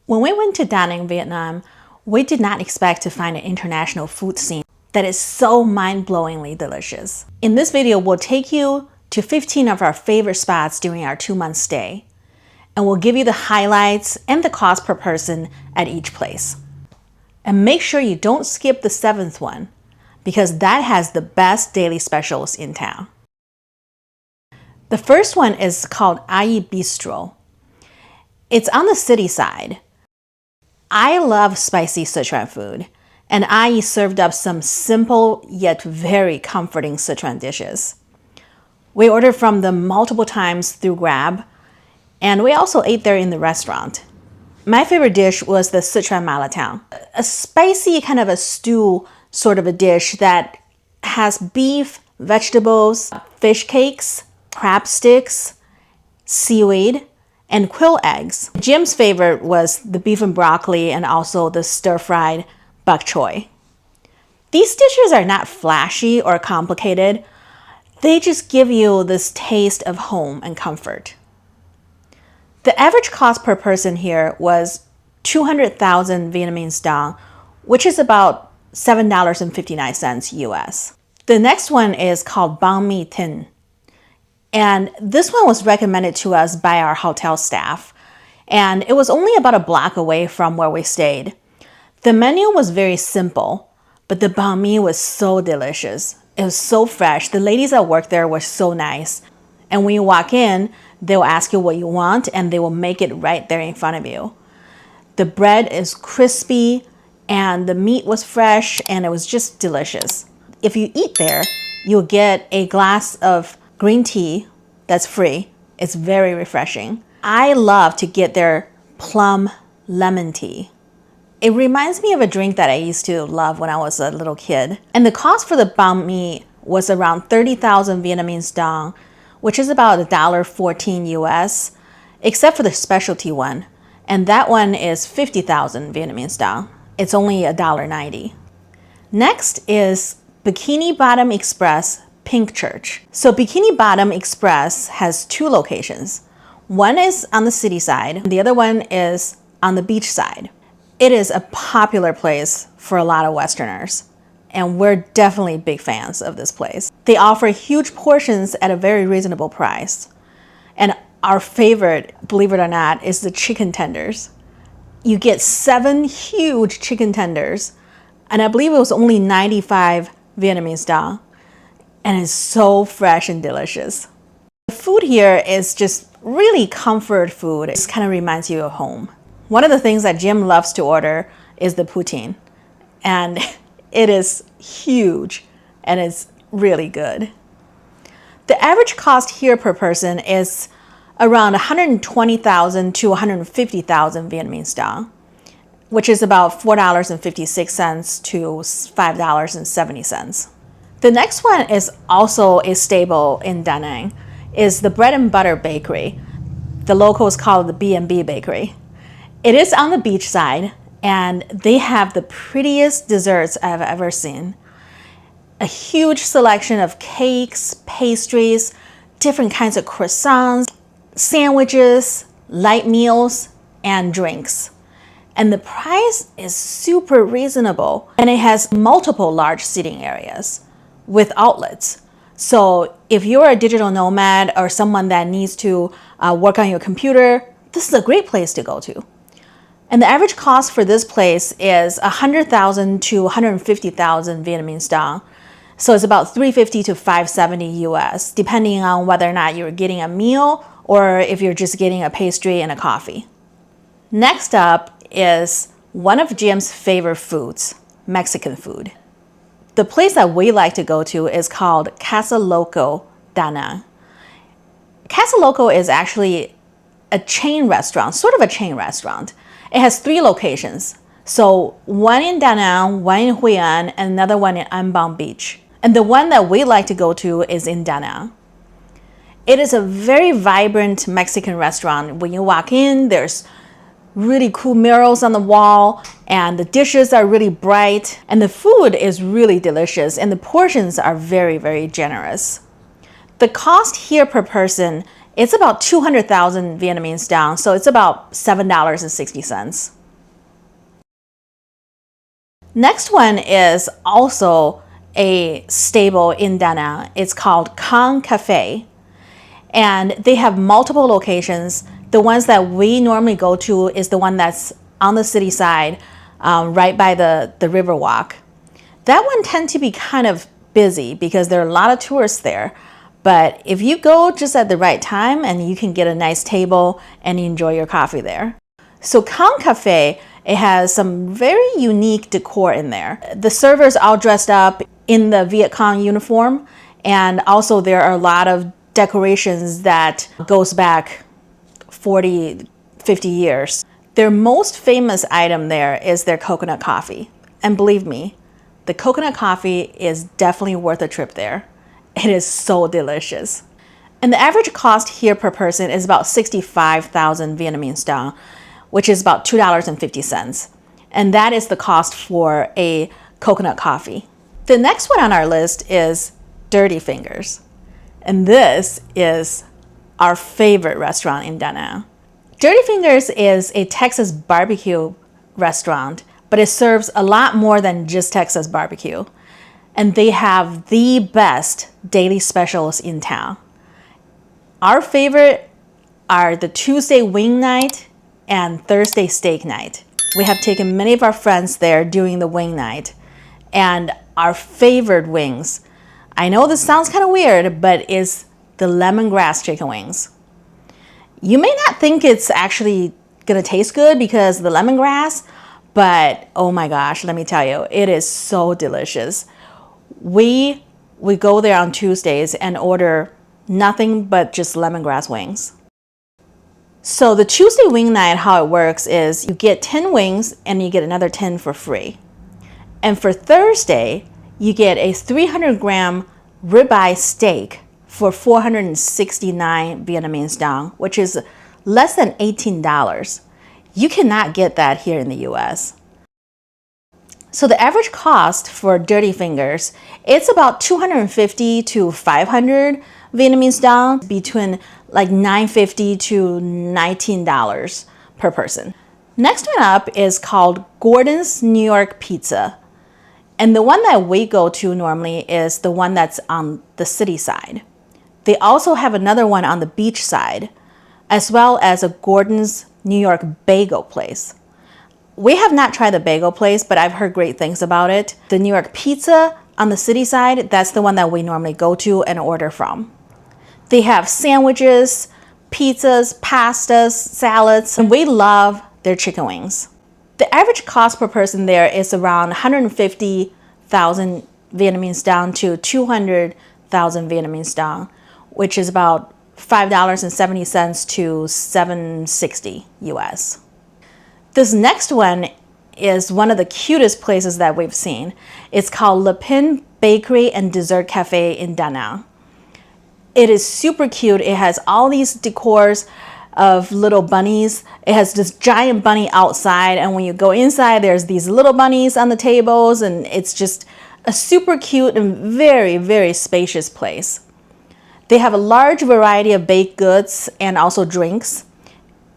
When we went to Da Nang, Vietnam, we did not expect to find an international food scene that is so mind-blowingly delicious. In this video, we'll take you to 15 of our favorite spots during our 2-month stay, and we'll give you the highlights and the cost per person at each place. And make sure you don't skip the 7th one, because that has the best daily specials in town. The first one is called Ayi Bistro. It's on the Cityside. I love spicy Sichuan food, and Ayi served up some simple yet very comforting Sichuan dishes. We ordered from them multiple times through Grab, and we also ate there in the restaurant. My favorite dish was the Sichuan Malatang, a spicy kind of a stew sort of a dish that has beef, vegetables, fish cakes, crab sticks, seaweed, and quail eggs. Jim's favorite was the beef and broccoli and also the stir-fried bok choy. These dishes are not flashy or complicated. They just give you this taste of home and comfort. The average cost per person here was 200,000 Vietnamese dong, which is about $7.59 US. The next one is called Bánh Mỳ Thính. And this one was recommended to us by our hotel staff. And it was only about a block away from where we stayed. The menu was very simple, but the bánh mì was so delicious. It was so fresh. The ladies that worked there were so nice. And when you walk in, they'll ask you what you want and they will make it right there in front of you. The bread is crispy and the meat was fresh and it was just delicious. If you eat there, you'll get a glass of green tea that's free. It's very refreshing. I love to get their plum lemon tea. It reminds me of a drink that I used to love when I was a little kid. And the cost for the bánh mì was around 30,000 Vietnamese dong, which is about $1.14 US, except for the specialty one. And that one is 50,000 Vietnamese dong. It's only $1.90. Next is Bikini Bottom Express Pink Church. So Bikini Bottom Express has 2 locations. One is on the city side, the other one is on the beach side. It is a popular place for a lot of Westerners, and we're definitely big fans of this place. They offer huge portions at a very reasonable price. And our favorite, believe it or not, is the chicken tenders. You get 7 huge chicken tenders, and I believe it was only 95 Vietnamese dong. And it's so fresh and delicious. The food here is just really comfort food. It kind of reminds you of home. One of the things that Jim loves to order is the poutine. And it is huge and it's really good. The average cost here per person is around 120,000 to 150,000 Vietnamese dong, which is about $4.56 to $5.70. The next one is also a staple in Da Nang, is the bread and butter bakery. The locals call it the B&B bakery. It is on the beach side, and they have the prettiest desserts I've ever seen. A huge selection of cakes, pastries, different kinds of croissants, sandwiches, light meals, and drinks. And the price is super reasonable, and it has multiple large seating areas with outlets. So if you're a digital nomad or someone that needs to work on your computer, this is a great place to go to. And the average cost for this place is 100,000 to 150,000 Vietnamese dong. So it's about $350 to $570 US, depending on whether or not you're getting a meal or if you're just getting a pastry and a coffee. Next up is one of Jim's favorite foods, Mexican food. The place that we like to go to is called Casa Loco Da Nang. Casa Loco is actually a chain restaurant, sort of a chain restaurant. It has 3 locations. So one in Da Nang, one in Hue An, and another one in An Bang Beach. And the one that we like to go to is in Da Nang. It is a very vibrant Mexican restaurant. When you walk in, there's really cool murals on the wall, and the dishes are really bright, and the food is really delicious, and the portions are very, very generous. The cost here per person It's about 200,000 Vietnamese dong, so it's about $7.60. Next one is also a staple in Da Nang. It's called Cộng Cà Phê, and they have multiple locations. The ones that we normally go to is the one that's on the city side, right by the river walk. That one tends to be kind of busy because there are a lot of tourists there. But if you go just at the right time, and you can get a nice table and enjoy your coffee there. So Cộng Cà Phê, it has some very unique decor in there. The servers all dressed up in the Viet Cong uniform, and also there are a lot of decorations that goes back 40, 50 years. Their most famous item there is their coconut coffee. And believe me, the coconut coffee is definitely worth a trip there. It is so delicious. And the average cost here per person is about 65,000 Vietnamese dong, which is about $2.50. And that is the cost for a coconut coffee. The next one on our list is Dirty Fingers. And this is our favorite restaurant in Da Nang. Dirty Fingers is a Texas barbecue restaurant, but it serves a lot more than just Texas barbecue. And they have the best daily specials in town. Our favorite are the Tuesday wing night and Thursday steak night. We have taken many of our friends there during the wing night. And our favorite wings, I know this sounds kind of weird, but is the lemongrass chicken wings. You may not think it's actually gonna taste good because of the lemongrass, but oh my gosh, let me tell you, it is so delicious. We go there on Tuesdays and order nothing but just lemongrass wings. So the Tuesday wing night, how it works is you get 10 wings and you get another 10 for free. And for Thursday, you get a 300-gram ribeye steak for 469 Vietnamese dong, which is less than $18. You cannot get that here in the US. So the average cost for Dirty Fingers, it's about 250 to 500 Vietnamese dong, between like $9.50 to $19 per person. Next one up is called Gordon's New York Pizza. And the one that we go to normally is the one that's on the city side. They also have another one on the beach side, as well as a Gordon's New York bagel place. We have not tried the bagel place, but I've heard great things about it. The New York Pizza on the city side, that's the one that we normally go to and order from. They have sandwiches, pizzas, pastas, salads, and we love their chicken wings. The average cost per person there is around 150,000 Vietnamese dong to 200,000 Vietnamese dong, which is about $5.70 to $7.60 US. This next one is one of the cutest places that we've seen. It's called Lapin Bakery and Dessert Cafe in Da Nang. It is super cute. It has all these decors of little bunnies. It has this giant bunny outside, and when you go inside, there's these little bunnies on the tables, and it's just a super cute and very, very spacious place. They have a large variety of baked goods and also drinks.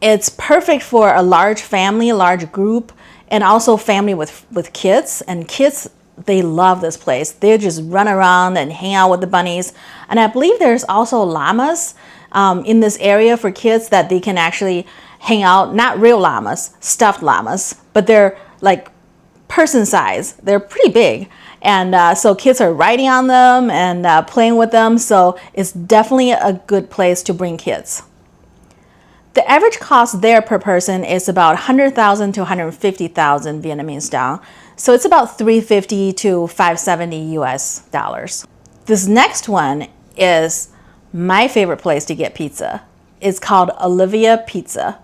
It's perfect for a large family, a large group, and also family with kids. And kids, they love this place. They just run around and hang out with the bunnies. And I believe there's also llamas in this area for kids that they can actually hang out. Not real llamas, stuffed llamas, but they're like person size. They're pretty big. And so kids are riding on them and playing with them. So it's definitely a good place to bring kids. The average cost there per person is about 100,000 to 150,000 Vietnamese dong. So it's about $350 to $570 US dollars. This next one is my favorite place to get pizza. It's called Olivia Pizza.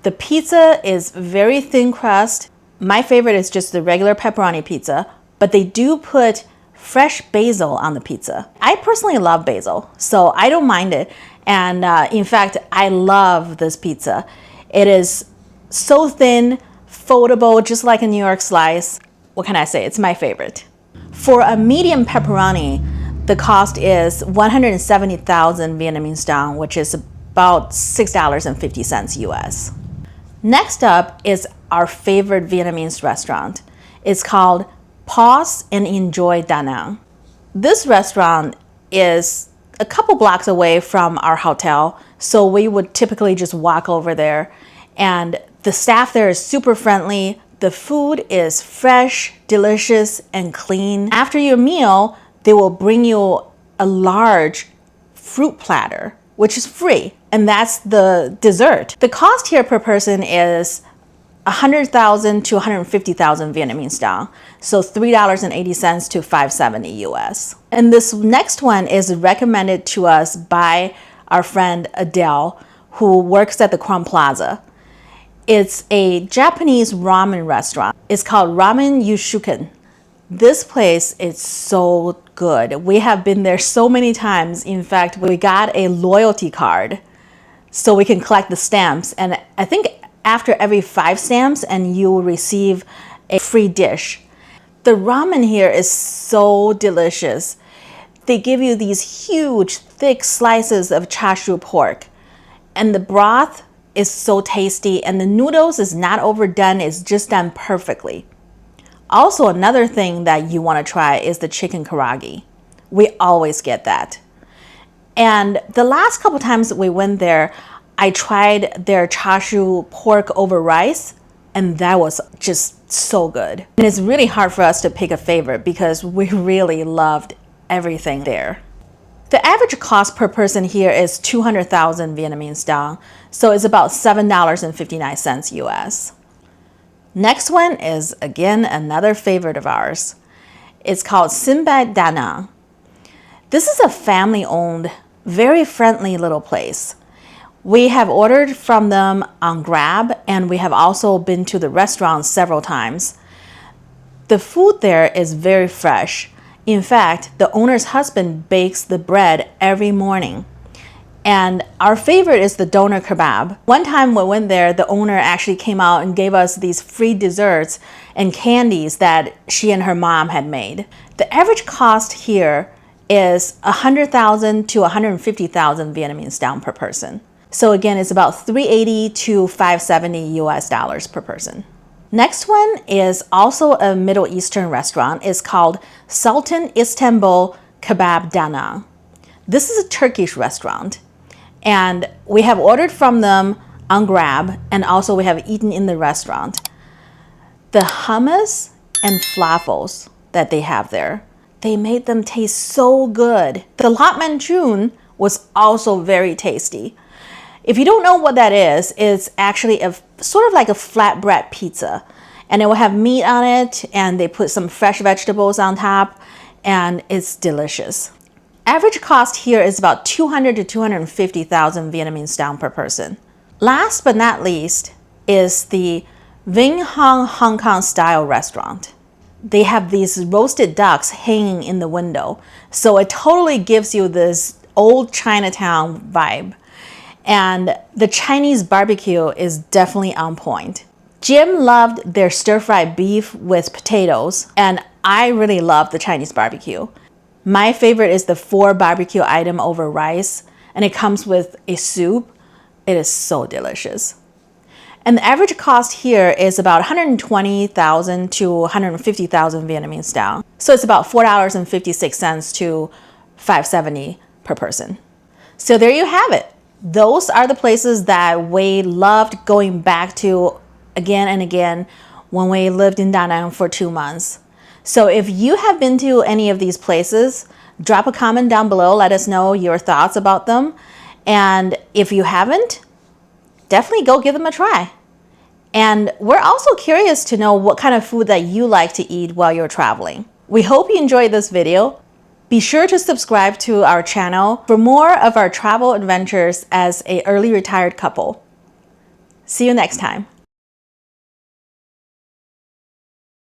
The pizza is very thin crust. My favorite is just the regular pepperoni pizza, but they do put fresh basil on the pizza. I personally love basil, so I don't mind it. And in fact, I love this pizza. It is so thin, foldable, just like a New York slice. What can I say? It's my favorite. For a medium pepperoni, the cost is 170,000 Vietnamese dong, which is about $6.50 US. Next up is our favorite Vietnamese restaurant. It's called Pause and Enjoy Da Nang. This restaurant is a couple blocks away from our hotel, so we would typically just walk over there. And the staff there is super friendly. The food is fresh, delicious, and clean. After your meal, they will bring you a large fruit platter, which is free, and that's the dessert. The cost here per person is 100,000 to 150,000 Vietnamese dong, so $3.80 to $5.70 US. And this next one is recommended to us by our friend Adele, who works at the Crowne Plaza. It's a Japanese ramen restaurant. It's called Ramen Yushoken. This place is so good. We have been there so many times. In fact, we got a loyalty card so we can collect the stamps. And I think after every 5 stamps, and you will receive a free dish. The ramen here is so delicious. They give you these huge, thick slices of char siu pork. And the broth is so tasty, and the noodles is not overdone, it's just done perfectly. Also, another thing that you want to try is the chicken karaage. We always get that. And the last couple times we went there, I tried their char siu pork over rice, and that was just so good. And it's really hard for us to pick a favorite because we really loved everything there. The average cost per person here is 200,000 Vietnamese dong, so it's about $7.59 US. Next one is, again, another favorite of ours. It's called Sindbad Da Nang. This is a family-owned, very friendly little place. We have ordered from them on Grab, and we have also been to the restaurant several times. The food there is very fresh. In fact, the owner's husband bakes the bread every morning. And our favorite is the doner kebab. One time we went there, the owner actually came out and gave us these free desserts and candies that she and her mom had made. The average cost here is 100,000 to 150,000 Vietnamese dong per person. So again, it's about $380 to $570 US dollars per person. Next one is also a Middle Eastern restaurant. It's called Sultan Istanbul Kebab Da Nang. This is a Turkish restaurant, and we have ordered from them on Grab, and also we have eaten in the restaurant. The hummus and falafels that they have there, they made them taste so good. The Lat Manchun was also very tasty. If you don't know what that is, it's actually a sort of like a flatbread pizza, and it will have meat on it, and they put some fresh vegetables on top, and it's delicious. Average cost here is about 200 to 250,000 Vietnamese dong per person. Last but not least is the Vinh Hong Kong style restaurant. They have these roasted ducks hanging in the window, so it totally gives you this old Chinatown vibe. And the Chinese barbecue is definitely on point. Jim loved their stir-fried beef with potatoes, and I really love the Chinese barbecue. My favorite is the 4 barbecue item over rice, and it comes with a soup. It is so delicious. And the average cost here is about 120,000 to 150,000 Vietnamese dong. So it's about $4.56 to $5.70 per person. So there you have it. Those are the places that we loved going back to again and again when we lived in Da Nang for 2 months. So if you have been to any of these places, drop a comment down below. Let us know your thoughts about them. And if you haven't, definitely go give them a try. And we're also curious to know what kind of food that you like to eat while you're traveling. We hope you enjoyed this video. Be sure to subscribe to our channel for more of our travel adventures as an early retired couple. See you next time.